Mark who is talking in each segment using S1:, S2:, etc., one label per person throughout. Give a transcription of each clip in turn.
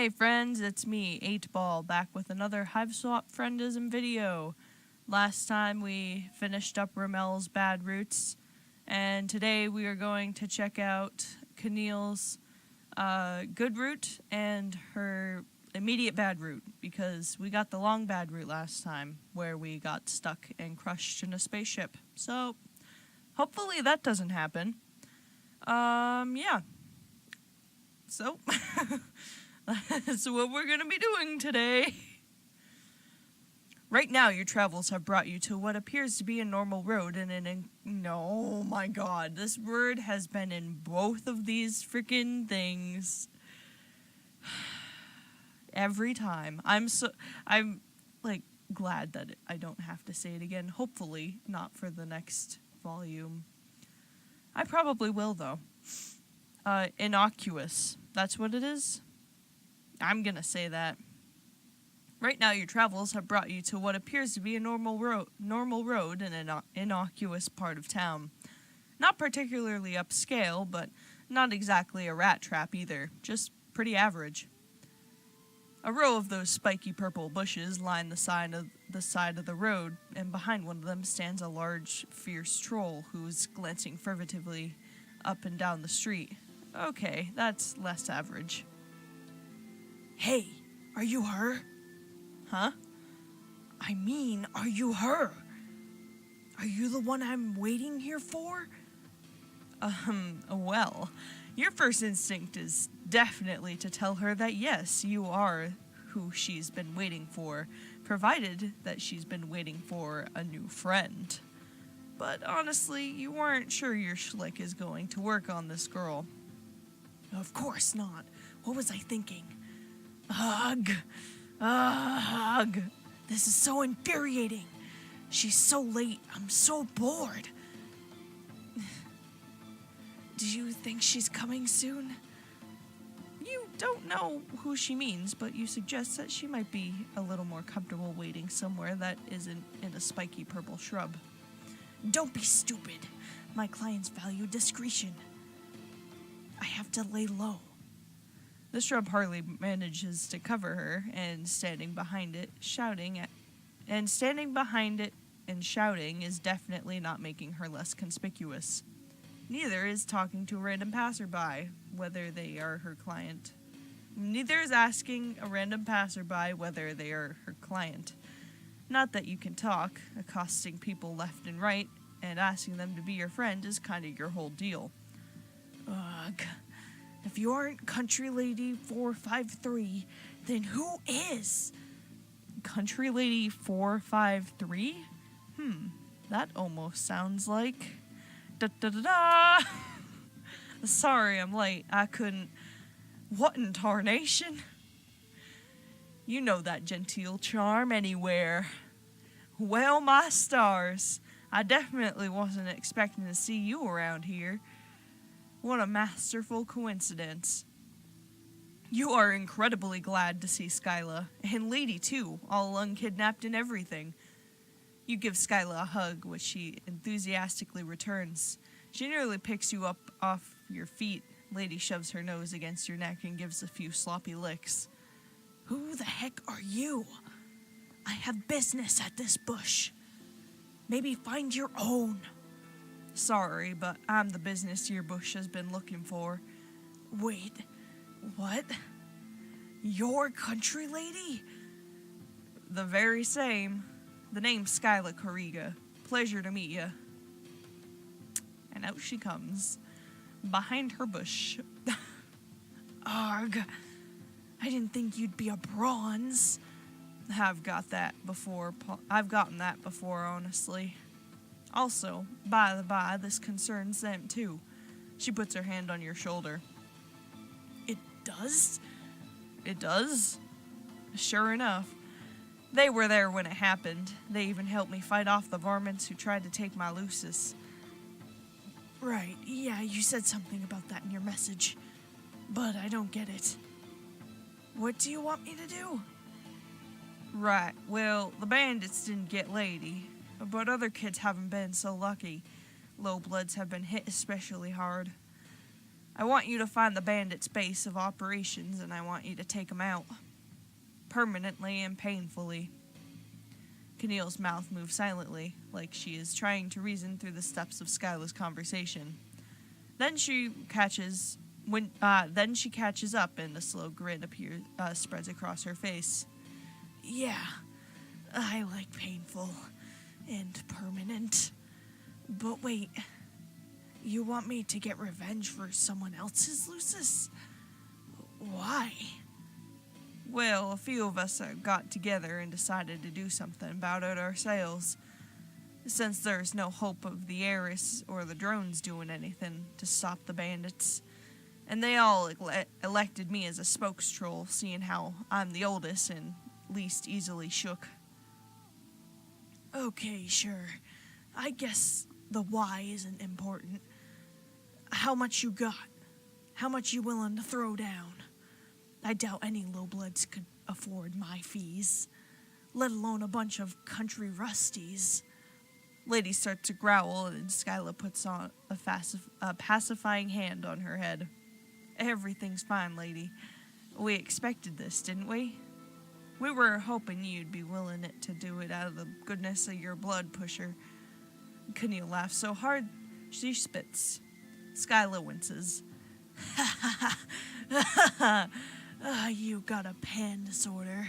S1: Hey friends, it's me, 8Ball, back with another Hiveswap Friendism video. Last time we finished up Romel's bad routes, and today we are going to check out Camille's good route and her immediate bad route, because we got the long bad route last time, where we got stuck and crushed in a spaceship. So, hopefully that doesn't happen. Yeah. So, that's what we're gonna be doing today. Right now, your travels have brought you to what appears to be a normal road and oh my god, this word has been in both of these freaking things. Every time. I'm like glad that I don't have to say it again. Hopefully, not for the next volume. I probably will though. Innocuous. That's what it is? I'm gonna say that. Right now, your travels have brought you to what appears to be a normal road in an innocuous part of town. Not particularly upscale, but not exactly a rat trap either. Just pretty average. A row of those spiky purple bushes line the side of the road, and behind one of them stands a large, fierce troll who's glancing furtively up and down the street. Okay, that's less average.
S2: Hey, are you her?
S1: Huh?
S2: I mean, are you her? Are you the one I'm waiting here for?
S1: Well, your first instinct is definitely to tell her that yes, you are who she's been waiting for, provided that she's been waiting for a new friend. But honestly, you weren't sure your schlick is going to work on this girl.
S2: Of course not. What was I thinking? Ugh. Ugh. This is so infuriating. She's so late. I'm so bored. Do you think she's coming soon?
S1: You don't know who she means, but you suggest that she might be a little more comfortable waiting somewhere that isn't in a spiky purple shrub.
S2: Don't be stupid. My clients value discretion. I have to lay low.
S1: The shrub hardly manages to cover her, and standing behind it and shouting is definitely not making her less conspicuous. Neither is talking to a random passerby, whether they are her client. Neither is asking a random passerby whether they are her client. Not that you can talk, accosting people left and right, and asking them to be your friend is kind of your whole deal.
S2: Ugh. If you aren't Country Lady 453, then who is?
S1: Country Lady 453? That almost sounds like... Da-da-da-da! Sorry, I'm late. I couldn't... What in tarnation? You know that genteel charm anywhere. Well, my stars. I definitely wasn't expecting to see you around here. What a masterful coincidence. You are incredibly glad to see Skyla, and Lady too, all unkidnapped and everything. You give Skyla a hug, which she enthusiastically returns. She nearly picks you up off your feet. Lady shoves her nose against your neck and gives a few sloppy licks.
S2: Who the heck are you? I have business at this bush. Maybe find your own.
S1: Sorry, but I'm the business your bush has been looking for.
S2: Wait, what? You're Country Lady?
S1: The very same. The name's Skyla Corriga. Pleasure to meet you. And out she comes, behind her bush.
S2: Arg, I didn't think you'd be a bronze.
S1: I've gotten that before, honestly. Also, by the by, this concerns them too. She puts her hand on your shoulder.
S2: It does?
S1: It does? Sure enough. They were there when it happened. They even helped me fight off the varmints who tried to take my LUSUS.
S2: Right, yeah, you said something about that in your message. But I don't get it. What do you want me to do?
S1: Right, well, the bandits didn't get Lady, but other kids haven't been so lucky. Low bloods have been hit especially hard. I want you to find the bandits' base of operations, and I want you to take them out. Permanently and painfully. Keneal's mouth moves silently, like she is trying to reason through the steps of Skyla's conversation. Then she catches up, and a slow grin spreads across her face.
S2: Yeah, I like painful and permanent. But wait, you want me to get revenge for someone else's LUSUS? Why?
S1: Well, a few of us got together and decided to do something about it ourselves. Since there's no hope of the heiress or the drones doing anything to stop the bandits. And they all elected me as a spokes troll, seeing how I'm the oldest and least easily shook.
S2: Okay, sure. I guess the why isn't important. How much you got? How much you willing to throw down? I doubt any lowbloods could afford my fees, let alone a bunch of country rusties.
S1: Lady starts to growl, and Skyla puts on a pacifying hand on her head. Everything's fine, lady. We expected this, didn't we? We were hoping you'd be willing to do it out of the goodness of your blood, pusher. Keneal laughs so hard, she spits. Skyla winces.
S2: You got a pan disorder.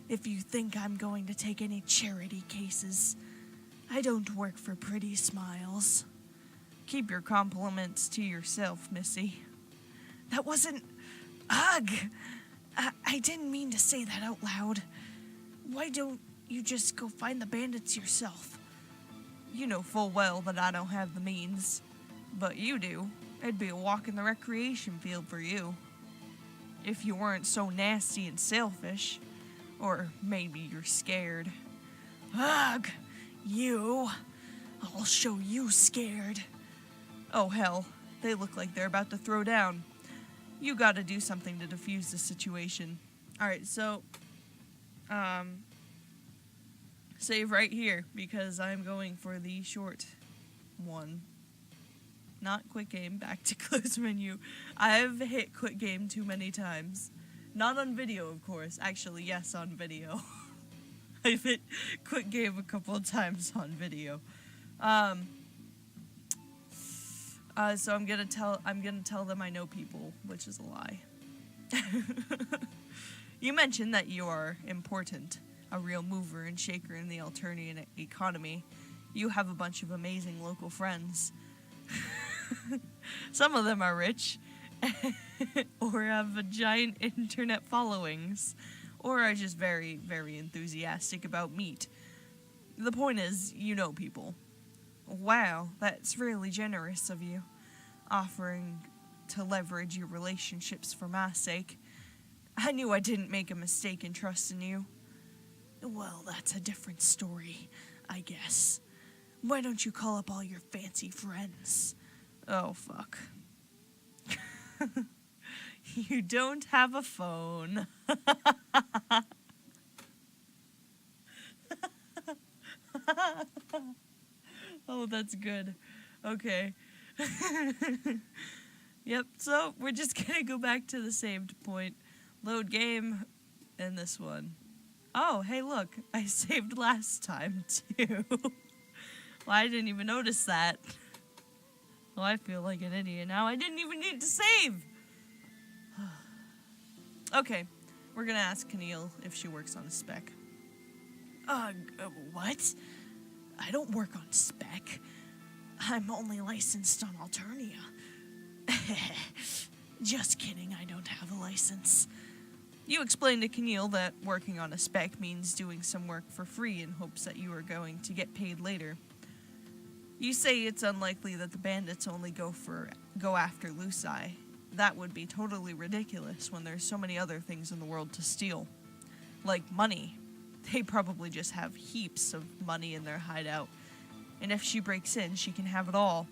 S2: If you think I'm going to take any charity cases, I don't work for pretty smiles.
S1: Keep your compliments to yourself, Missy.
S2: That wasn't... Ugh! I didn't mean to say that out loud. Why don't you just go find the bandits yourself?
S1: You know full well that I don't have the means. But you do. It'd be a walk in the recreation field for you. If you weren't so nasty and selfish. Or maybe you're scared.
S2: Ugh! You. I'll show you scared.
S1: Oh, hell. They look like they're about to throw down. You gotta do something to defuse the situation. Alright, so... save right here, because I'm going for the short one. Not quick game, back to close menu. I've hit quick game too many times. Not on video, of course. Actually, yes, on video. I've hit quick game a couple of times on video. So I'm gonna tell them I know people, which is a lie. You mentioned that you are important, a real mover and shaker in the alternative economy. You have a bunch of amazing local friends. Some of them are rich, or have a giant internet followings, or are just very, very enthusiastic about meat. The point is, you know people. Wow, that's really generous of you, offering to leverage your relationships for my sake. I knew I didn't make a mistake in trusting you.
S2: Well, that's a different story, I guess. Why don't you call up all your fancy friends?
S1: Oh, fuck. You don't have a phone. Oh, that's good. Okay. Yep, so we're just gonna go back to the saved point. Load game, and this one. Oh, hey look, I saved last time, too. Well, I didn't even notice that. Well, I feel like an idiot now. I didn't even need to save! Okay, we're gonna ask Keneal if she works on a spec.
S2: What? I don't work on spec. I'm only licensed on Alternia. Just kidding, I don't have a license.
S1: You explained to Keneal that working on a spec means doing some work for free in hopes that you are going to get paid later. You say it's unlikely that the bandits only go after LUSI. That would be totally ridiculous when there's so many other things in the world to steal. Like money. They probably just have heaps of money in their hideout. And if she breaks in, she can have it all.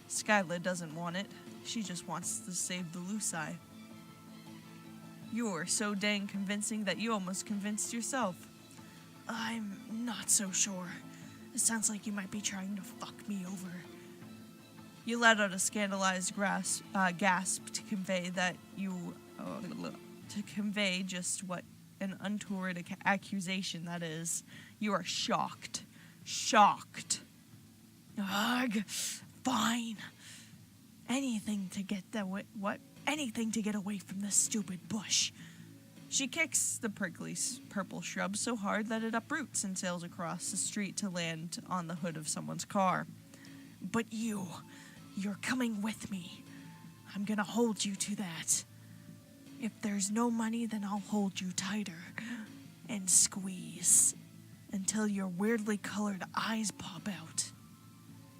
S1: Skyla doesn't want it. She just wants to save the LUSI. You're so dang convincing that you almost convinced yourself.
S2: I'm not so sure. It sounds like you might be trying to fuck me over.
S1: You let out a scandalized gasp to convey that you... to convey just what an untoward accusation that is. You are shocked. Shocked.
S2: Ugh, fine. Anything to get Anything to get away from this stupid bush.
S1: She kicks the prickly purple shrub so hard that it uproots and sails across the street to land on the hood of someone's car.
S2: But you're coming with me. I'm gonna hold you to that. If there's no money, then I'll hold you tighter and squeeze until your weirdly colored eyes pop out.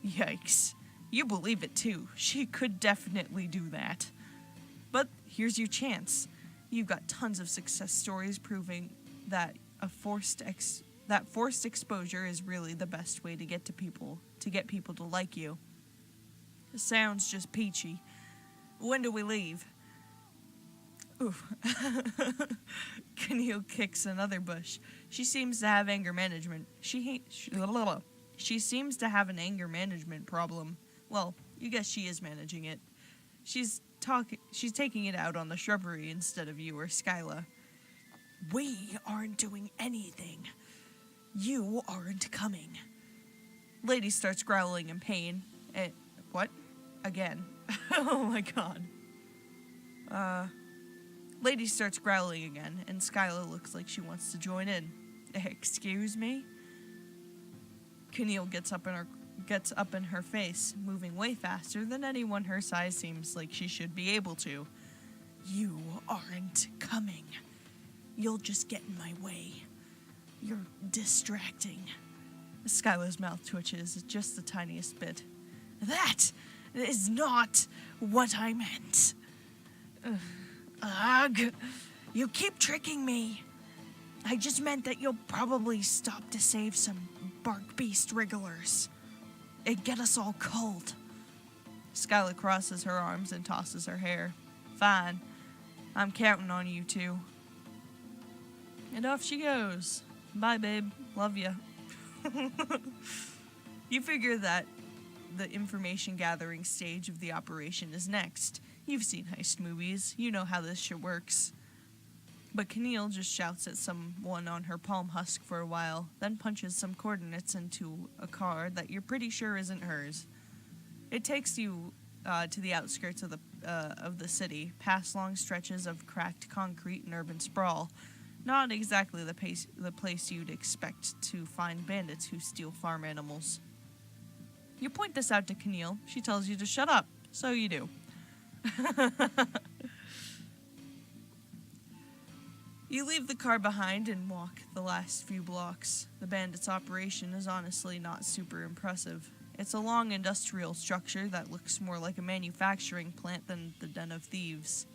S1: Yikes. You believe it too. She could definitely do that. But here's your chance. You've got tons of success stories proving that forced exposure is really the best way to get people to like you. It sounds just peachy. When do we leave? Oof. Keneal kicks another bush. She seems to have anger management. She seems to have an anger management problem. Well, you guess she is managing it. She's taking it out on the shrubbery instead of you or Skyla.
S2: We aren't doing anything. You aren't coming.
S1: Lady starts growling in pain. What? Again. Oh my god. Lady starts growling again, and Skyla looks like she wants to join in. Excuse me? Keneal gets up in her face, moving way faster than anyone her size seems like she should be able to.
S2: You aren't coming. You'll just get in my way. You're distracting.
S1: Skyla's mouth twitches just the tiniest bit.
S2: That is not what I meant. Ugh. You keep tricking me. I just meant that you'll probably stop to save some bark beast wrigglers. It'd get us all cold.
S1: Skyla crosses her arms and tosses her hair. Fine. I'm counting on you two. And off she goes. Bye, babe. Love ya. You figure that the information gathering stage of the operation is next. You've seen heist movies. You know how this shit works. But Keneal just shouts at someone on her palm husk for a while, then punches some coordinates into a car that you're pretty sure isn't hers. It takes you to the outskirts of the city, past long stretches of cracked concrete and urban sprawl. Not exactly the place you'd expect to find bandits who steal farm animals. You point this out to Keneal. She tells you to shut up, so you do. You leave the car behind and walk the last few blocks. The bandits' operation is honestly not super impressive. It's a long industrial structure that looks more like a manufacturing plant than the den of thieves.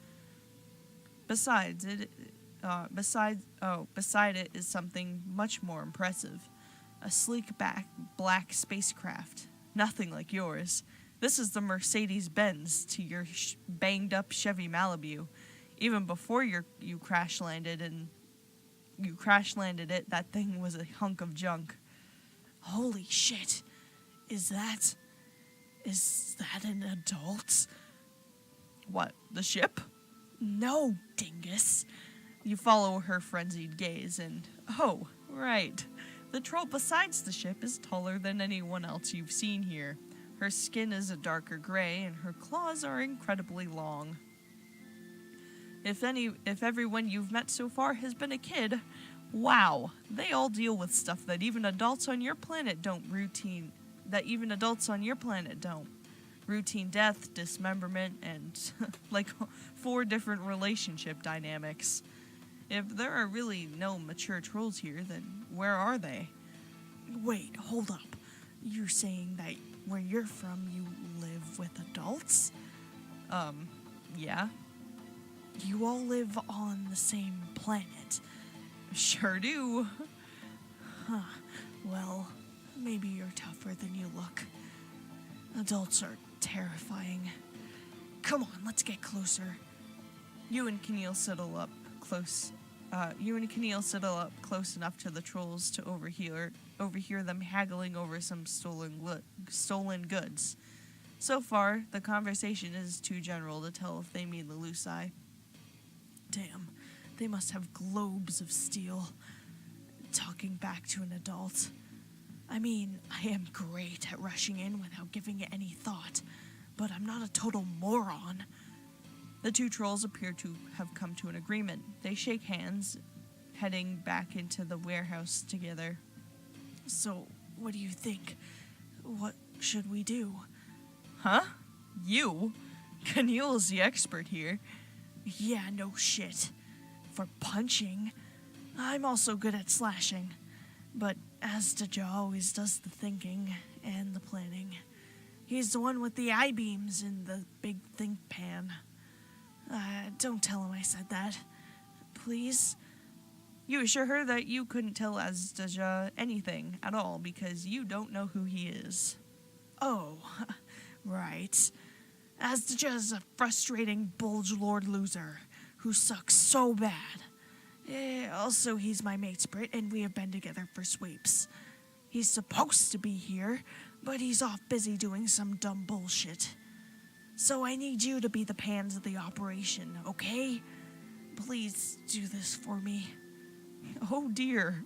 S1: Beside it is something much more impressive. A sleek black spacecraft. Nothing like yours. This is the Mercedes-Benz to your banged-up Chevy Malibu. Even before you crash landed it, that thing was a hunk of junk.
S2: Holy shit. Is that an adult?
S1: What, the ship?
S2: No, dingus.
S1: You follow her frenzied gaze and, oh, right. The troll besides the ship is taller than anyone else you've seen here. Her skin is a darker gray and her claws are incredibly long. If everyone you've met so far has been a kid, wow, they all deal with stuff that even adults on your planet don't. Routine death, dismemberment, and like 4 different relationship dynamics. If there are really no mature trolls here, then where are they?
S2: Wait, hold up. You're saying that where you're from, you live with adults?
S1: Yeah.
S2: You all live on the same planet?
S1: Sure do.
S2: Huh. Well, maybe you're tougher than you look. Adults are terrifying. Come on, let's get closer.
S1: You and Keneal sidle up close enough to the trolls to overhear them haggling over some stolen goods. So far, the conversation is too general to tell if they mean the LUSI.
S2: Damn, they must have globes of steel. Talking back to an adult. I mean, I am great at rushing in without giving it any thought, but I'm not a total moron.
S1: The two trolls appear to have come to an agreement. They shake hands, heading back into the warehouse together.
S2: So, what do you think? What should we do?
S1: Huh? You? Keneal's the expert here.
S2: Yeah, no shit. For punching, I'm also good at slashing. But Aztaja always does the thinking and the planning. He's the one with the I-beams and the big think pan. Don't tell him I said that. Please?
S1: You assure her that you couldn't tell Aztaja anything at all because you don't know who he is.
S2: Oh, right. Aztaja is a frustrating bulge lord loser who sucks so bad. Also, he's my mate Sprit, and we have been together for sweeps. He's supposed to be here, but he's off busy doing some dumb bullshit. So I need you to be the pans of the operation, okay? Please do this for me.
S1: Oh dear.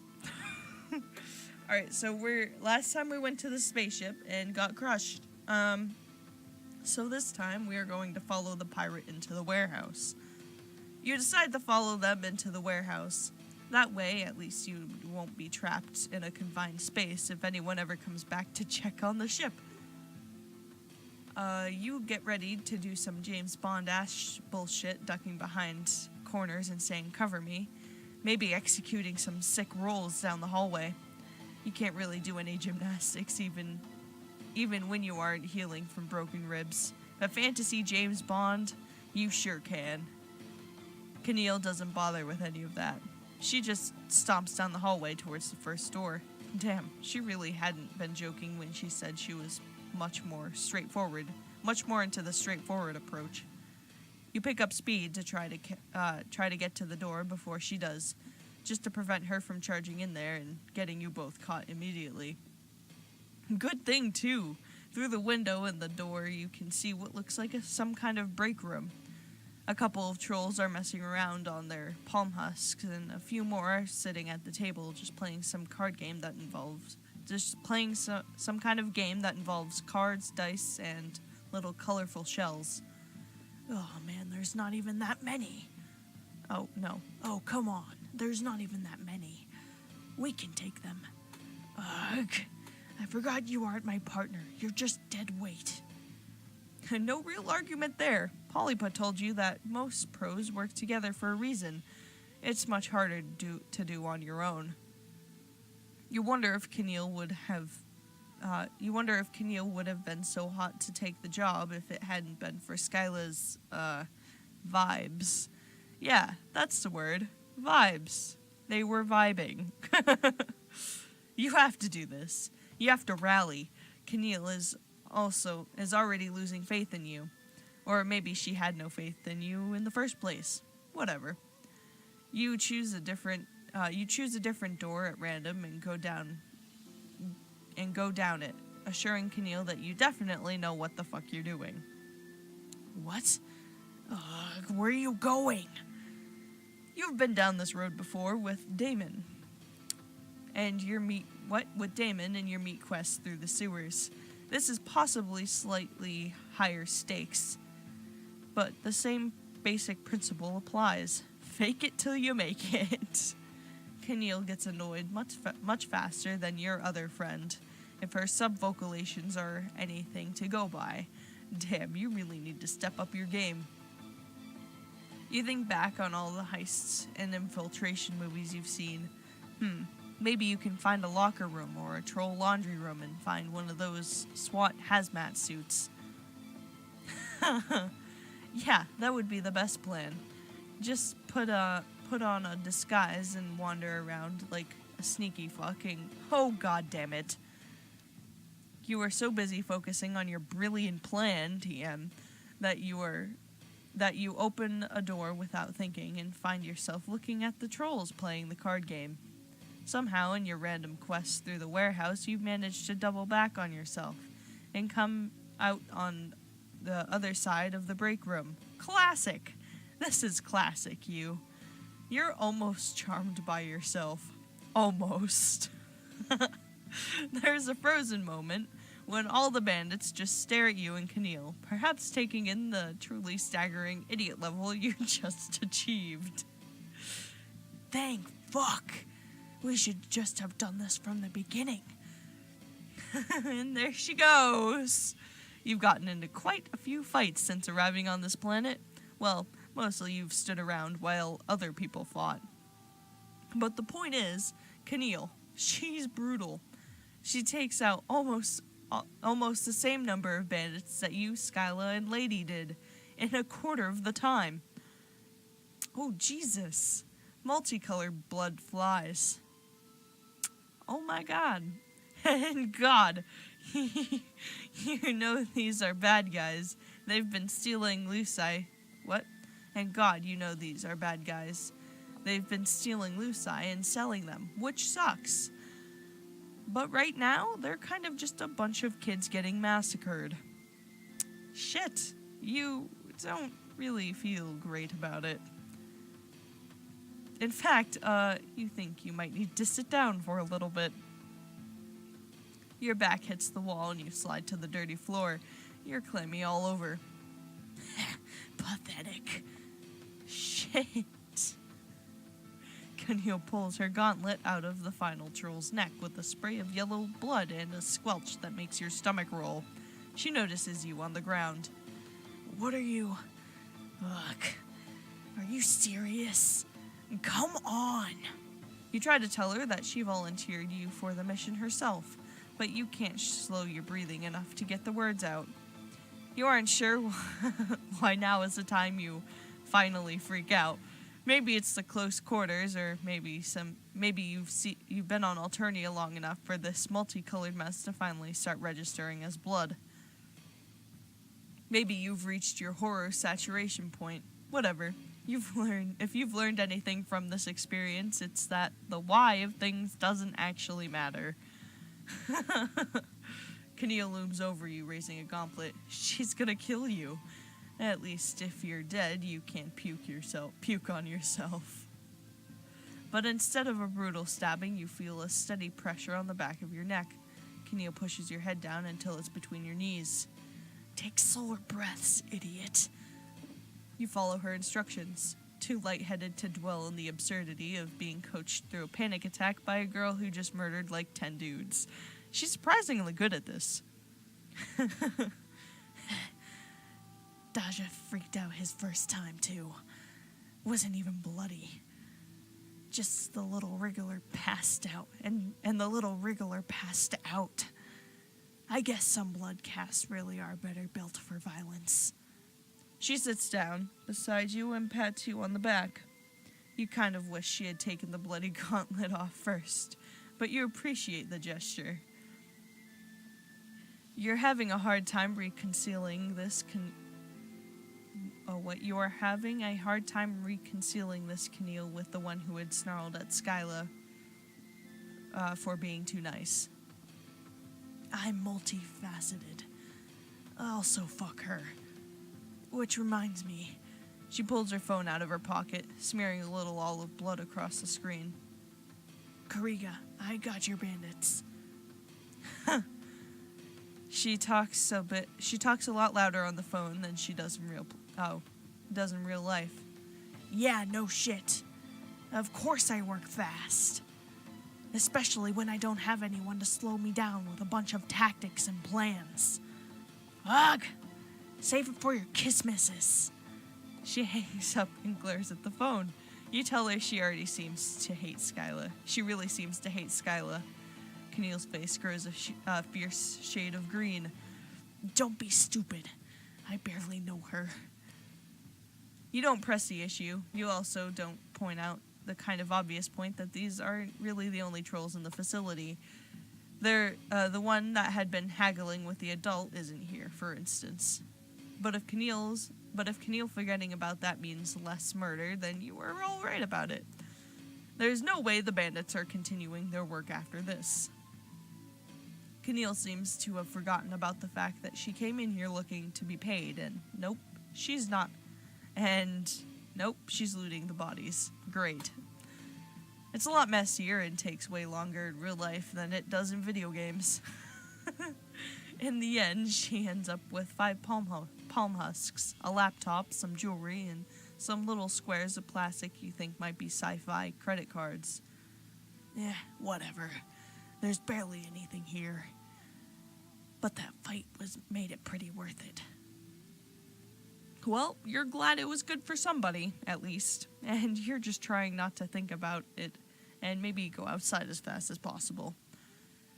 S1: Alright, so last time we went to the spaceship and got crushed. So this time we are going to follow the pirate into the warehouse. You decide to follow them into the warehouse. That way, at least you won't be trapped in a confined space if anyone ever comes back to check on the ship. You get ready to do some James Bond-ash bullshit, ducking behind corners and saying, "Cover me." Maybe executing some sick rolls down the hallway. You can't really do any gymnastics, even when you aren't healing from broken ribs. But fantasy James Bond, you sure can. Keneal doesn't bother with any of that. She just stomps down the hallway towards the first door. Damn, she really hadn't been joking when she said she was much more into the straightforward approach. You pick up speed to try to get to the door before she does, just to prevent her from charging in there and getting you both caught immediately. Good thing, too. Through the window in the door, you can see what looks like some kind of break room. A couple of trolls are messing around on their palm husks, and a few more are sitting at the table just playing some some kind of game that involves cards, dice, and little colorful shells.
S2: Oh man, there's not even that many.
S1: Oh, no.
S2: Oh, come on. There's not even that many. We can take them. Ugh. I forgot you aren't my partner. You're just dead weight.
S1: No real argument there. Polypa told you that most pros work together for a reason. It's much harder to do on your own. You wonder if Keneal would have been so hot to take the job if it hadn't been for Skyla's, vibes. Yeah, that's the word. Vibes. They were vibing. You have to do this. You have to rally. Keneal is already losing faith in you. Or maybe she had no faith in you in the first place. Whatever. You choose a different door at random and go down it, assuring Keneal that you definitely know what the fuck you're doing.
S2: What? Where are you going?
S1: You've been down this road before with Damon. With Damon and your meat quest through the sewers. This is possibly slightly higher stakes, but the same basic principle applies. Fake it till you make it. Keneal gets annoyed much faster than your other friend, if her sub-vocalations are anything to go by. Damn, you really need to step up your game. You think back on all the heists and infiltration movies you've seen. Maybe you can find a locker room or a troll laundry room and find one of those SWAT hazmat suits. Yeah, that would be the best plan. Just put on a disguise and wander around like a sneaky fucking... Oh, god damn it. You are so busy focusing on your brilliant plan, TM, that you open a door without thinking and find yourself looking at the trolls playing the card game. Somehow, in your random quest through the warehouse, you've managed to double back on yourself and come out on the other side of the break room. Classic. This is classic, you. You're almost charmed by yourself. Almost. There's a frozen moment when all the bandits just stare at you and Keneal, perhaps taking in the truly staggering idiot level you just achieved.
S2: Thank fuck. We should just have done this from the beginning.
S1: And there she goes. You've gotten into quite a few fights since arriving on this planet. Well, mostly you've stood around while other people fought. But the point is, Keneal, she's brutal. She takes out almost the same number of bandits that you, Skyla, and Lady did in a quarter of the time. Oh, Jesus. Multicolored blood flies. Oh my god. And God, you know these are bad guys. They've been stealing LUSUS. What? And God, you know these are bad guys. They've been stealing LUSUS and selling them, which sucks. But right now, they're kind of just a bunch of kids getting massacred. Shit, you don't really feel great about it. In fact, you think you might need to sit down for a little bit. Your back hits the wall and you slide to the dirty floor. You're clammy all over.
S2: Pathetic.
S1: Shit. Keneal pulls her gauntlet out of the final troll's neck with a spray of yellow blood and a squelch that makes your stomach roll. She notices you on the ground.
S2: What are you... Look, are you serious? Come on.
S1: You try to tell her that she volunteered you for the mission herself, but you can't slow your breathing enough to get the words out. You aren't sure why now is the time you finally freak out. Maybe it's the close quarters, or maybe you've been on Alternia long enough for this multicolored mess to finally start registering as blood. Maybe you've reached your horror saturation point. Whatever. If you've learned anything from this experience, it's that the why of things doesn't actually matter. Keneal looms over you, raising a gauntlet. She's gonna kill you. At least if you're dead, you can't puke on yourself. But instead of a brutal stabbing, you feel a steady pressure on the back of your neck. Keneal pushes your head down until it's between your knees.
S2: Take slower breaths, idiot.
S1: You follow her instructions, too lightheaded to dwell on the absurdity of being coached through a panic attack by a girl who just murdered like 10 dudes. She's surprisingly good at this.
S2: Daja freaked out his first time, too. Wasn't even bloody. Just the little wriggler passed out, and the little wriggler passed out. I guess some blood casts really are better built for violence.
S1: She sits down beside you and pats you on the back. You kind of wish she had taken the bloody gauntlet off first, but you appreciate the gesture. You're having a hard time reconciling this Keneal with the one who had snarled at Skyla for being too nice.
S2: I'm multifaceted. Also fuck her. Which reminds me.
S1: She pulls her phone out of her pocket, smearing a little olive blood across the screen.
S2: Kariga, I got your bandits.
S1: She talks a lot louder on the phone than she does in real life.
S2: Yeah, no shit. Of course I work fast. Especially when I don't have anyone to slow me down with a bunch of tactics and plans. Ugh! Save it for your Kismisses.
S1: She hangs up and glares at the phone. You tell her she already seems to hate Skyla. She really seems to hate Skyla. Keneal's face grows a fierce shade of green.
S2: Don't be stupid. I barely know her.
S1: You don't press the issue. You also don't point out the kind of obvious point that these aren't really the only trolls in the facility. They're the one that had been haggling with the adult isn't here, for instance. But if Keneal forgetting about that means less murder, then you were all right about it. There's no way the bandits are continuing their work after this. Keneal seems to have forgotten about the fact that she came in here looking to be paid, and nope, she's not. And nope, she's looting the bodies. Great. It's a lot messier and takes way longer in real life than it does in video games. In the end, she ends up with 5 palm husks, a laptop, some jewelry, and some little squares of plastic you think might be sci-fi credit cards.
S2: Whatever. There's barely anything here. But that fight made it pretty worth it.
S1: Well, you're glad it was good for somebody, at least. And you're just trying not to think about it and maybe go outside as fast as possible.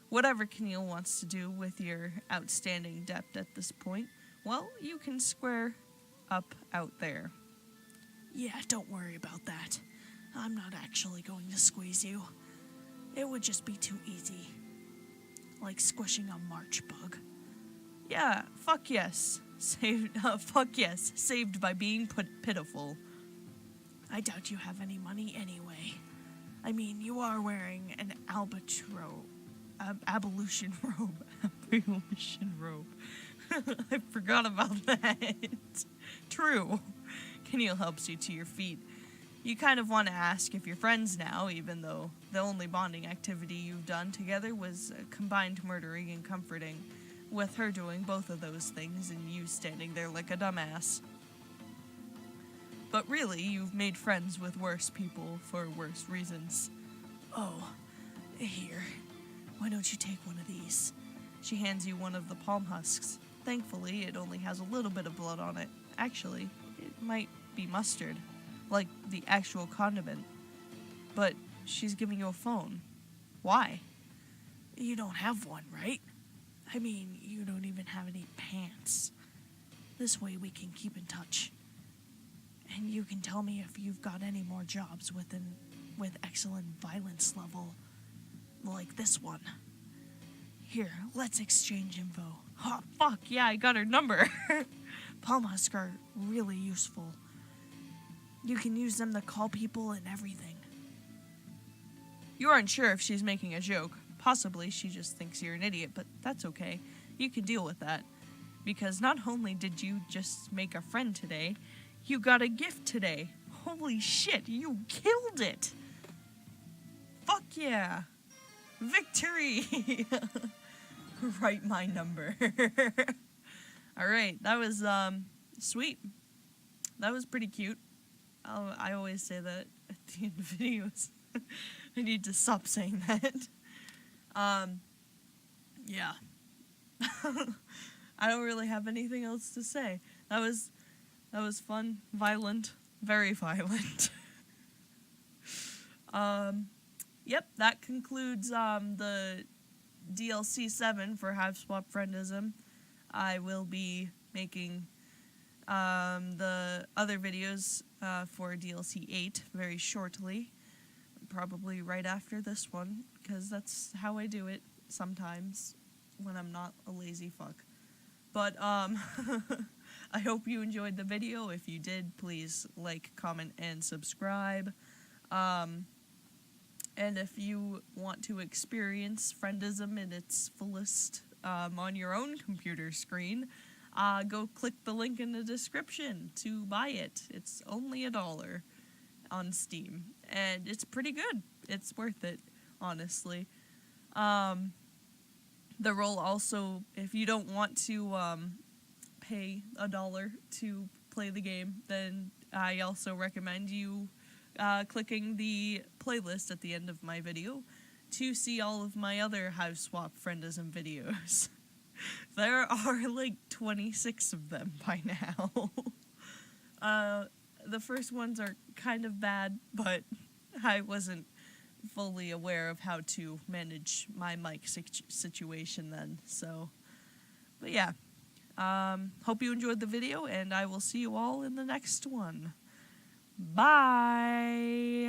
S1: Whatever Keneal wants to do with your outstanding debt at this point, well, you can square up out there.
S2: Yeah, don't worry about that. I'm not actually going to squeeze you. It would just be too easy. Like squishing a march bug.
S1: Yeah, fuck yes. Fuck yes. Saved by being pitiful.
S2: I doubt you have any money anyway. I mean, you are wearing an abolition robe.
S1: Abolition robe. I forgot about that. True. Keneal helps you to your feet. You kind of want to ask if you're friends now, even though the only bonding activity you've done together was combined murdering and comforting, with her doing both of those things and you standing there like a dumbass. But really, you've made friends with worse people for worse reasons.
S2: Oh, here. Why don't you take one of these?
S1: She hands you one of the palm husks. Thankfully, it only has a little bit of blood on it. Actually, it might be mustard. Like the actual condiment. But she's giving you a phone. Why?
S2: You don't have one, right? I mean, you don't even have any pants. This way we can keep in touch. And you can tell me if you've got any more jobs with excellent violence level, like this one. Here, let's exchange info.
S1: Oh, fuck, yeah, I got her number.
S2: Palm husks are really useful. You can use them to call people and everything.
S1: You aren't sure if she's making a joke. Possibly she just thinks you're an idiot, but that's okay. You can deal with that. Because not only did you just make a friend today, you got a gift today. Holy shit, you killed it! Fuck yeah! Victory! Write my number. Alright, that was, sweet. That was pretty cute. I always say that at the end of videos. I need to stop saying that. Yeah. I don't really have anything else to say. That was fun, violent, very violent. Yep, that concludes the DLC 7 for Hiveswap Friendism. I will be making the other videos for DLC 8 very shortly, probably right after this one, because that's how I do it sometimes when I'm not a lazy fuck. But I hope you enjoyed the video. If you did, please like, comment, and subscribe. And if you want to experience Friendism in its fullest on your own computer screen, go click the link in the description to buy it. It's only $1 on Steam, and it's pretty good. It's worth it, honestly. The role also, if you don't want to pay $1 to play the game, then I also recommend you clicking the playlist at the end of my video to see all of my other Hiveswap Friendism videos. There are like 26 of them by now. The first ones are kind of bad, but I wasn't fully aware of how to manage my mic situation then, so. But yeah, hope you enjoyed the video, and I will see you all in the next one. Bye!